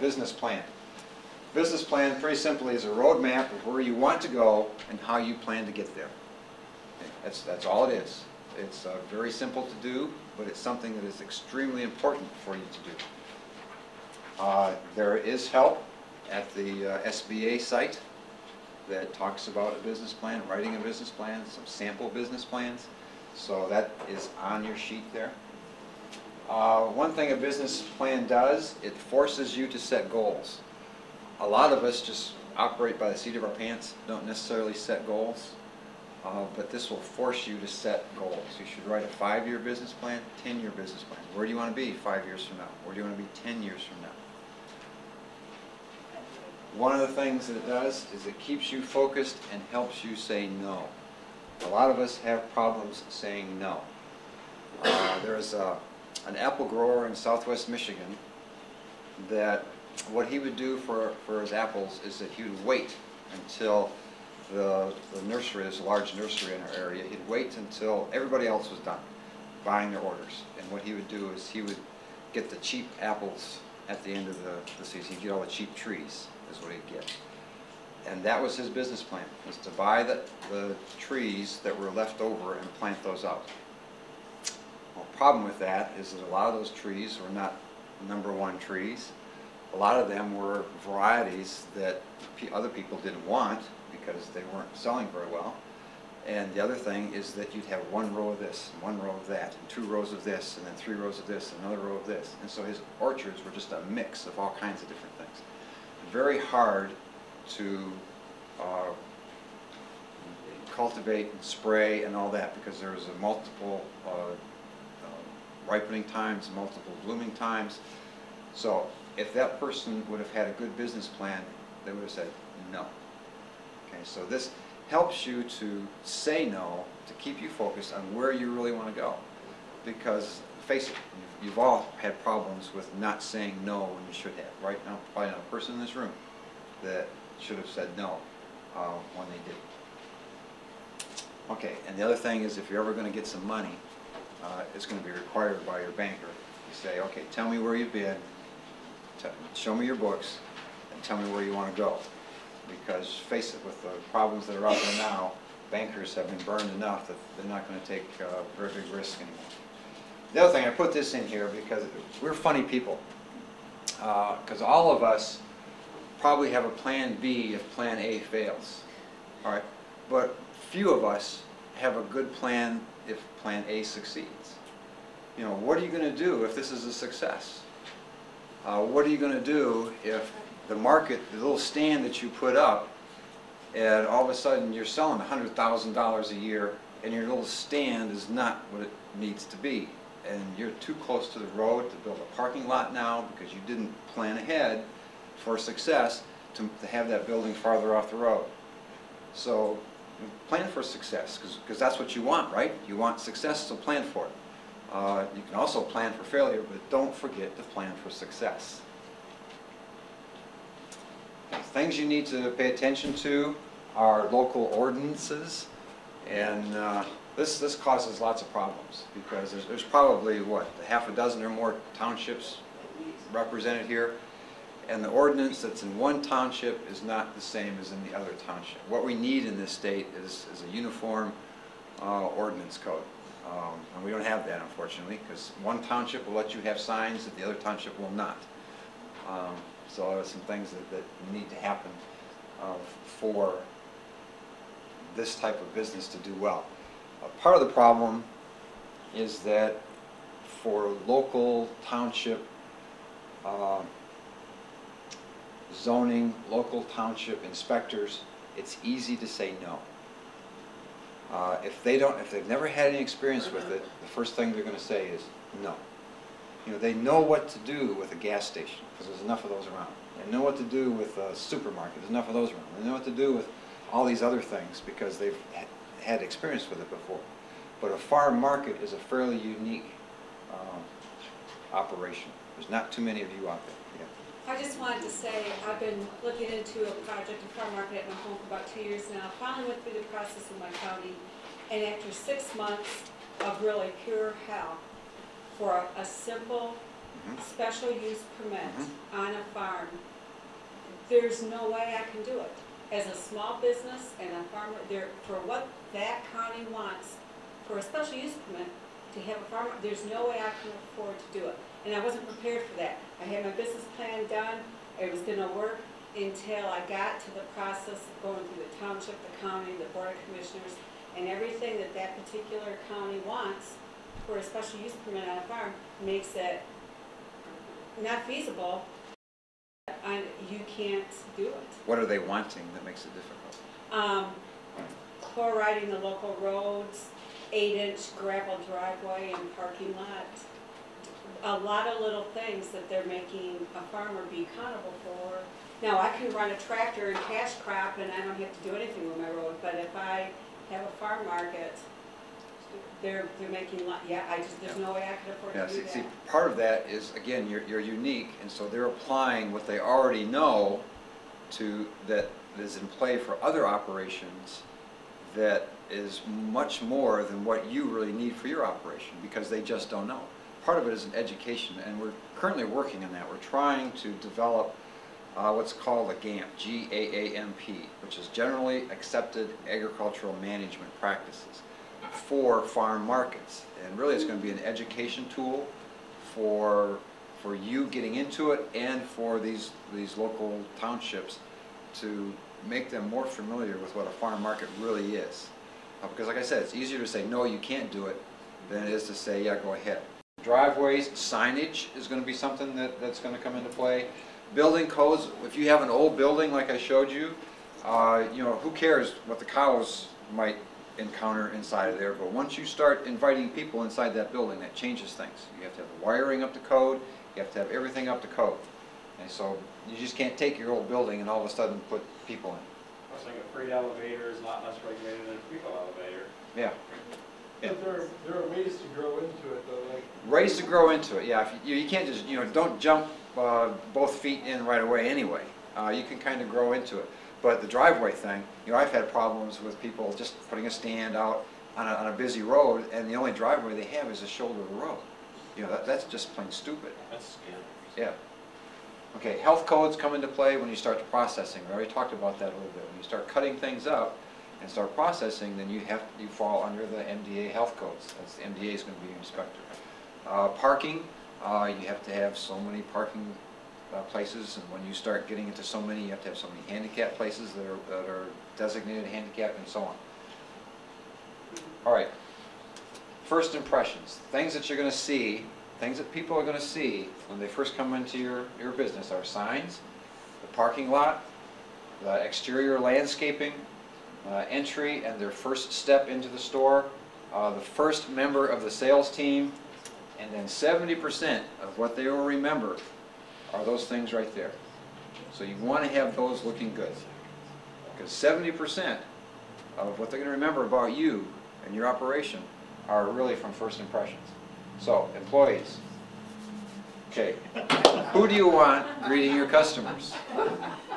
business plan. Business plan, pretty simply, is a roadmap of where you want to go and how you plan to get there. Okay, that's all it is. It's very simple to do, but it's something that is extremely important for you to do. There is help at the SBA site that talks about a business plan, writing a business plan, some sample business plans. So that is on your sheet there. One thing a business plan does, it forces you to set goals. A lot of us just operate by the seat of our pants, don't necessarily set goals, but this will force you to set goals. You should write a 5-year business plan, 10-year business plan. Where do you want to be 5 years from now? Where do you want to be 10 years from now? One of the things that it does is it keeps you focused and helps you say no. A lot of us have problems saying no. There's an apple grower in southwest Michigan that what he would do for his apples is that he would wait until the nursery, there's a large nursery in our area, he'd wait until everybody else was done buying their orders. And what he would do is he would get the cheap apples at the end of the season. He'd get all the cheap trees, is what he'd get. And that was his business plan, was to buy the trees that were left over and plant those out. Well, the problem with that is that a lot of those trees were not #1 trees. A lot of them were varieties that other people didn't want because they weren't selling very well. And the other thing is that you'd have 1 row of this, and 1 row of that, and 2 rows of this, and then 3 rows of this, and another row of this. And so his orchards were just a mix of all kinds of different things. Very hard to cultivate and spray and all that because there's a multiple ripening times, multiple blooming times. So if that person would have had a good business plan, they would have said no. Okay, so this helps you to say no, to keep you focused on where you really want to go. Because, face it, you've all had problems with not saying no when you should have. Right now, probably not a person in this room that should have said no when they didn't. Okay, and the other thing is if you're ever going to get some money, it's going to be required by your banker. You say, okay, tell me where you've been, show me your books, and tell me where you want to go. Because face it, with the problems that are out there now, bankers have been burned enough that they're not going to take very big risks anymore. The other thing, I put this in here because we're funny people. Because all of us probably have a plan B if plan A fails. All right? But few of us have a good plan if plan A succeeds. You know, what are you going to do if this is a success? What are you going to do if the market, the little stand that you put up, and all of a sudden you're selling $100,000 a year and your little stand is not what it needs to be, and you're too close to the road to build a parking lot now because you didn't plan ahead for success to have that building farther off the road. So plan for success because that's what you want, right? You want success, so plan for it. You can also plan for failure, but don't forget to plan for success. Things you need to pay attention to are local ordinances, and this causes lots of problems because there's probably, what, half a dozen or more townships represented here, and the ordinance that's in one township is not the same as in the other township. What we need in this state is a uniform ordinance code. And we don't have that, unfortunately, because one township will let you have signs that the other township will not. So there are some things that need to happen for this type of business to do well. Part of the problem is that for local township zoning, local township inspectors, it's easy to say no. If they've never had any experience with it, the first thing they're going to say is no. You know, they know what to do with a gas station because there's enough of those around. They know what to do with a supermarket. There's enough of those around. They know what to do with all these other things because they've had experience with it before. But a farm market is a fairly unique operation. There's not too many of you out there. Yeah. I just wanted to say I've been looking into a project, a farm market at my home for about 2 years now. Finally went through the process in my county, and after 6 months of really pure hell, for a simple special use permit on a farm, there's no way I can do it. As a small business and a farmer, for what that county wants, for a special use permit, to have a farmer, there's no way I can afford to do it. And I wasn't prepared for that. I had my business plan done. It was gonna work until I got to the process of going through the township, the county, the board of commissioners, and everything that that particular county wants for a special use permit on a farm makes it not feasible, and you can't do it. What are they wanting that makes it difficult? Chloriding the local roads, 8-inch gravel driveway and parking lot. A lot of little things that they're making a farmer be accountable for. Now, I can run a tractor and cash crop and I don't have to do anything with my road, but if I have a farm market, they're making, there's no way I could afford to do that. See, part of that is, again, you're unique, and so they're applying what they already know to, that is in play for other operations that is much more than what you really need for your operation, because they just don't know. Part of it is an education, and we're currently working on that. We're trying to develop what's called a GAMP, G-A-A-M-P, which is Generally Accepted Agricultural Management Practices, for farm markets. And really it's going to be an education tool for you getting into it, and for these local townships to make them more familiar with what a farm market really is. Because like I said, it's easier to say, no, you can't do it, than it is to say, yeah, go ahead. Driveways, signage is going to be something that's going to come into play. Building codes, if you have an old building like I showed you, you know, who cares what the cows might encounter inside of there, but once you start inviting people inside that building, that changes things. You have to have the wiring up to code, you have to have everything up to code. And so you just can't take your old building and all of a sudden put people in. I was thinking a freight elevator is a lot less regulated than a people elevator. Yeah. But there are ways to grow into it, though. Like ways to grow into it, yeah. If you can't just, you know, don't jump both feet in right away anyway. You can kind of grow into it. But the driveway thing, you know, I've had problems with people just putting a stand out on a busy road, and the only driveway they have is the shoulder of the road. You know, that's just plain stupid. That's scary. Yeah. Okay, health codes come into play when you start the processing. We already talked about that a little bit. When you start cutting things up and start processing, then you fall under the MDA health codes. That's the MDA is going to be your inspector. Parking, you have to have so many parking places, and when you start getting into so many, you have to have so many handicap places that are designated handicap, and so on. All right. First impressions, things that you're going to see, things that people are going to see when they first come into your business are signs, the parking lot, the exterior landscaping, entry and their first step into the store, the first member of the sales team, and then 70% of what they will remember are those things right there. So you want to have those looking good, because 70% of what they're going to remember about you and your operation are really from first impressions. So, employees, okay, who do you want greeting your customers?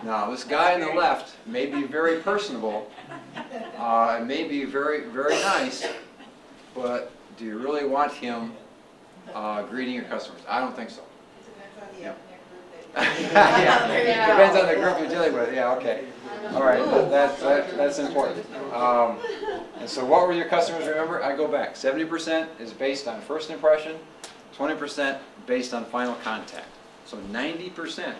Now, this guy on the left may be very personable, may be very, very nice, but do you really want him greeting your customers? I don't think so. Yeah. Yeah. Depends on the group you're dealing with. Yeah, okay. All right, that's important. And so what will your customers remember? I go back. 70% is based on first impression, 20% based on final contact. So 90%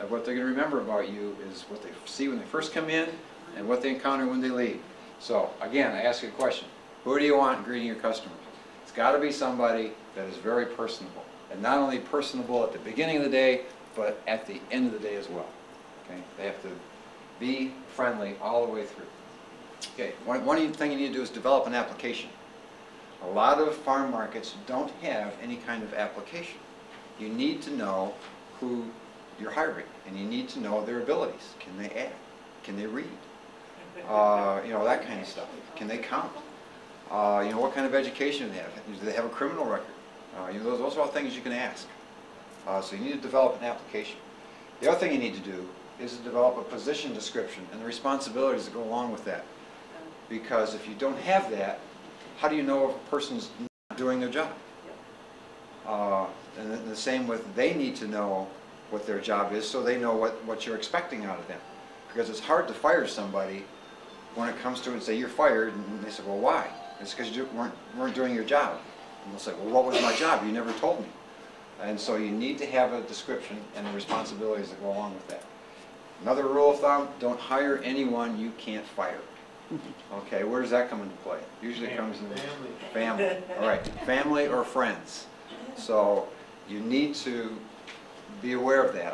of what they're going to remember about you is what they see when they first come in and what they encounter when they leave. So again, I ask you a question. Who do you want greeting your customers? It's got to be somebody that is very personable. And not only personable at the beginning of the day, but at the end of the day as well. Okay? They have to be friendly all the way through. Okay, one thing you need to do is develop an application. A lot of farm markets don't have any kind of application. You need to know who you're hiring, and you need to know their abilities. Can they act? Can they read? You know, that kind of stuff. Can they count? You know, what kind of education do they have? Do they have a criminal record? You know, those are all things you can ask. So you need to develop an application. The other thing you need to do is to develop a position description and the responsibilities that go along with that. Because if you don't have that, how do you know if a person's not doing their job? And then the same with, they need to know what their job is so they know what you're expecting out of them. Because it's hard to fire somebody when it comes to it and say, you're fired, and they say, well, why? It's because you weren't doing your job. And they'll say, well, what was my job? You never told me. And so you need to have a description and the responsibilities that go along with that. Another rule of thumb, don't hire anyone you can't fire. Okay, where does that come into play? Usually it comes in family. All right, family or friends. So you need to be aware of that.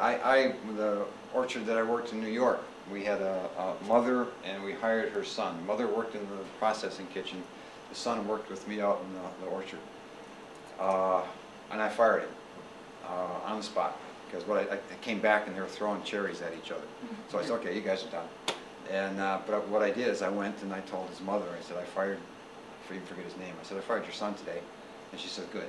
The orchard that I worked in New York, we had a mother and we hired her son. The mother worked in the processing kitchen. The son worked with me out in the orchard. And I fired him on the spot because I came back and they were throwing cherries at each other. So I said, okay, you guys are done. And but what I did is I went and I told his mother, I said, I forget his name. I said, I fired your son today. And she said, good.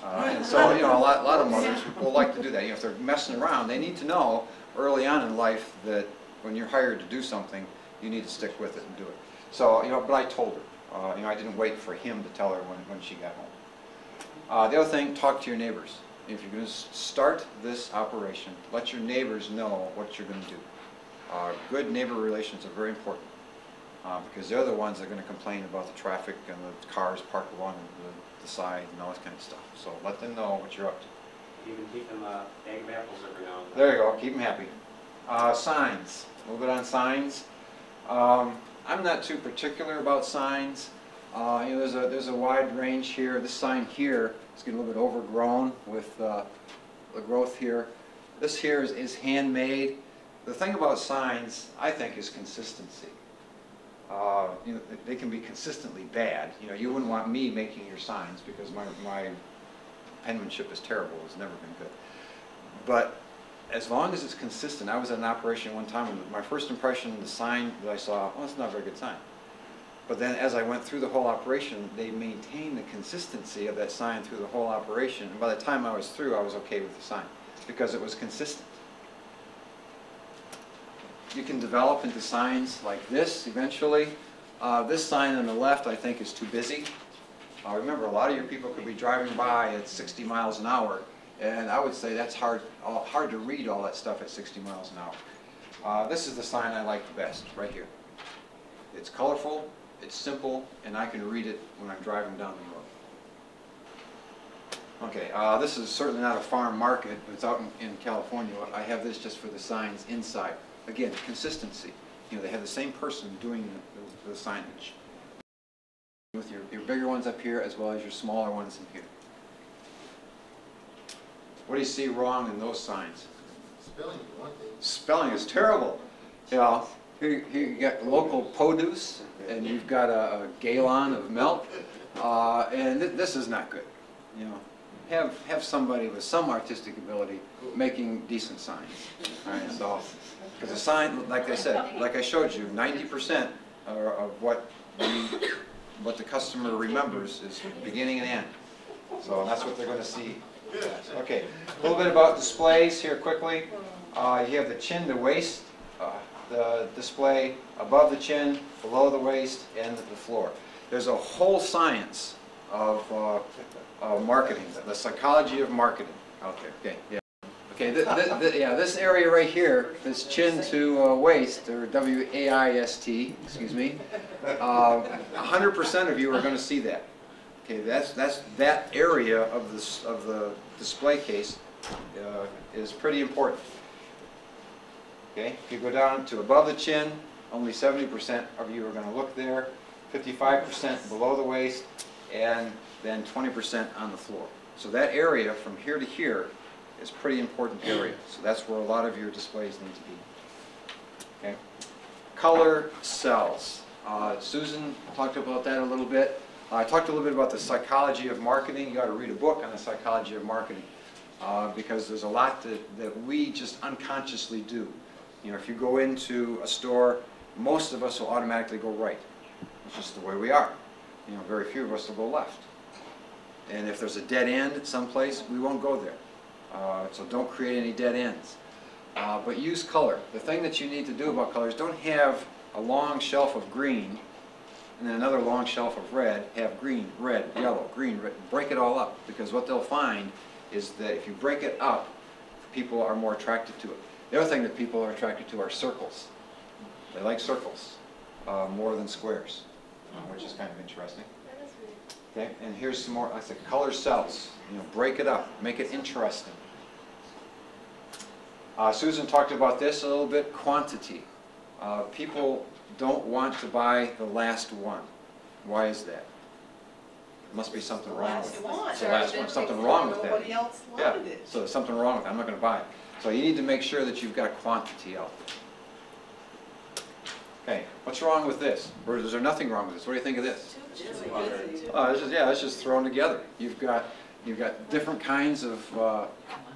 And so, you know, a lot of mothers will like to do that. You know, if they're messing around, they need to know early on in life that when you're hired to do something, you need to stick with it and do it. So, you know, but I told her. You know, I didn't wait for him to tell her when she got home. The other thing, talk to your neighbors. If you're going to start this operation, let your neighbors know what you're going to do. Good neighbor relations are very important because they're the ones that are going to complain about the traffic and the cars parked along the side and all this kind of stuff. So let them know what you're up to. Even keep them egg and apples every now and then. There you go, keep them happy. Signs, a little bit on signs. I'm not too particular about signs. You know, there's a wide range here. This sign here is getting a little bit overgrown with the growth here. This here is handmade. The thing about signs, I think, is consistency. You know, they can be consistently bad. You know, you wouldn't want me making your signs because my penmanship is terrible. It's never been good. But as long as it's consistent, I was at an operation one time and my first impression, the sign that I saw, well, it's not a very good sign. But then as I went through the whole operation, they maintained the consistency of that sign through the whole operation. And by the time I was through, I was okay with the sign because it was consistent. You can develop into signs like this eventually. This sign on the left, I think, is too busy. Remember, a lot of your people could be driving by at 60 miles an hour, and I would say that's hard to read all that stuff at 60 miles an hour. This is the sign I like the best, right here. It's colorful, it's simple, and I can read it when I'm driving down the road. Okay, this is certainly not a farm market, but it's out in California. I have this just for the signs inside. Again, consistency. You know, they have the same person doing the signage. With your bigger ones up here as well as your smaller ones in here. What do you see wrong in those signs? Spelling is one thing. Spelling is terrible. You know, here you got local produce and you've got a gallon of milk, and this is not good. You know, have somebody with some artistic ability making decent signs. All right, so because a sign, like I said, like I showed you, 90% of what the customer remembers is beginning and end. So that's what they're going to see. Okay, a little bit about displays here quickly. You have the chin to waist, the display above the chin, below the waist, and the floor. There's a whole science of marketing, the psychology of marketing out there. Okay, yeah. Okay, yeah, this area right here, this chin to waist, or W-A-I-S-T, excuse me, 100% of you are going to see that. Okay, that's that area of the display case is pretty important. Okay, if you go down to above the chin, only 70% of you are going to look there, 55% below the waist, and then 20% on the floor. So that area from here to here is a pretty important area. So that's where a lot of your displays need to be. Okay, color sells. Susan talked about that a little bit. I talked a little bit about the psychology of marketing. You ought to read a book on the psychology of marketing because there's a lot that we just unconsciously do. You know, if you go into a store, most of us will automatically go right. It's just the way we are. You know, very few of us will go left. And if there's a dead end at some place, we won't go there. So don't create any dead ends. But use color. The thing that you need to do about color is don't have a long shelf of green and then another long shelf of red, have green, red, yellow, green, red, break it all up, because what they'll find is that if you break it up, people are more attracted to it. The other thing that people are attracted to are circles. They like circles more than squares, which is kind of interesting. Okay, and here's some more, I said, color cells. You know, break it up, make it interesting. Susan talked about this a little bit, quantity. People don't want to buy the last one. Why is that? There must be something wrong with it. It's the last one, something wrong with that. Nobody else Yeah, wanted it. so there's something wrong with it, I'm not going to buy it. So you need to make sure that you've got quantity out there. Okay, what's wrong with this? Or is there nothing wrong with this? What do you think of this? It's just thrown together. You've got different kinds of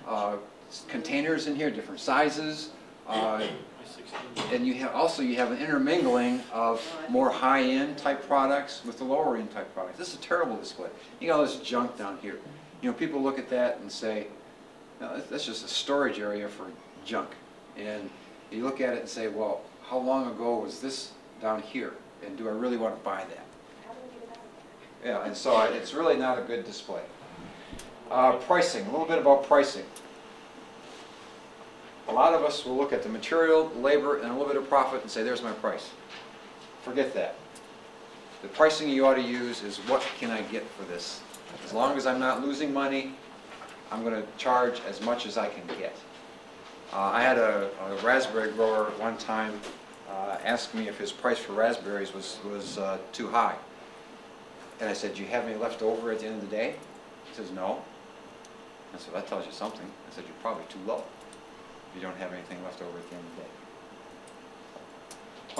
containers in here, different sizes, and you have an intermingling of more high-end type products with the lower-end type products. This is a terrible display. You got all this junk down here. You know, people look at that and say, no, that's just a storage area for junk. And you look at it and say, well, how long ago was this down here? And do I really want to buy that? Yeah, and so it's really not a good display. Pricing, a little bit about pricing. A lot of us will look at the material, labor, and a little bit of profit and say, there's my price. Forget that. The pricing you ought to use is, what can I get for this? As long as I'm not losing money, I'm going to charge as much as I can get. I had a raspberry grower one time ask me if his price for raspberries was too high. And I said, do you have any left over at the end of the day? He says, no. I said, that tells you something. I said, you're probably too low if you don't have anything left over at the end of the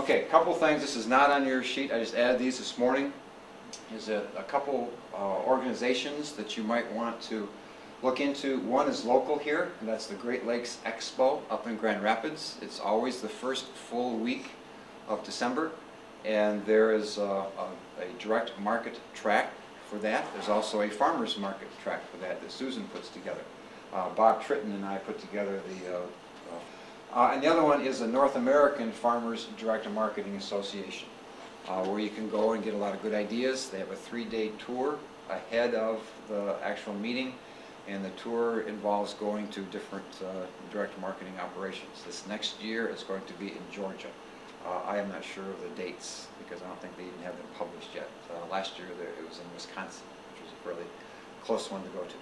day. Okay, a couple things. This is not on your sheet. I just added these this morning. There's a couple organizations that you might want to look into. One is local here, and that's the Great Lakes Expo up in Grand Rapids. It's always the first full week of December, and there is a direct market track for that. There's also a farmer's market track for that Susan puts together. Bob Tritton and I put together and the other one is the North American Farmers Direct Marketing Association, where you can go and get a lot of good ideas. They have a 3-day tour ahead of the actual meeting, and the tour involves going to different direct marketing operations. This next year is going to be in Georgia. I am not sure of the dates because I don't think they even have them published yet. Last year it was in Wisconsin, which was a fairly close one to go to.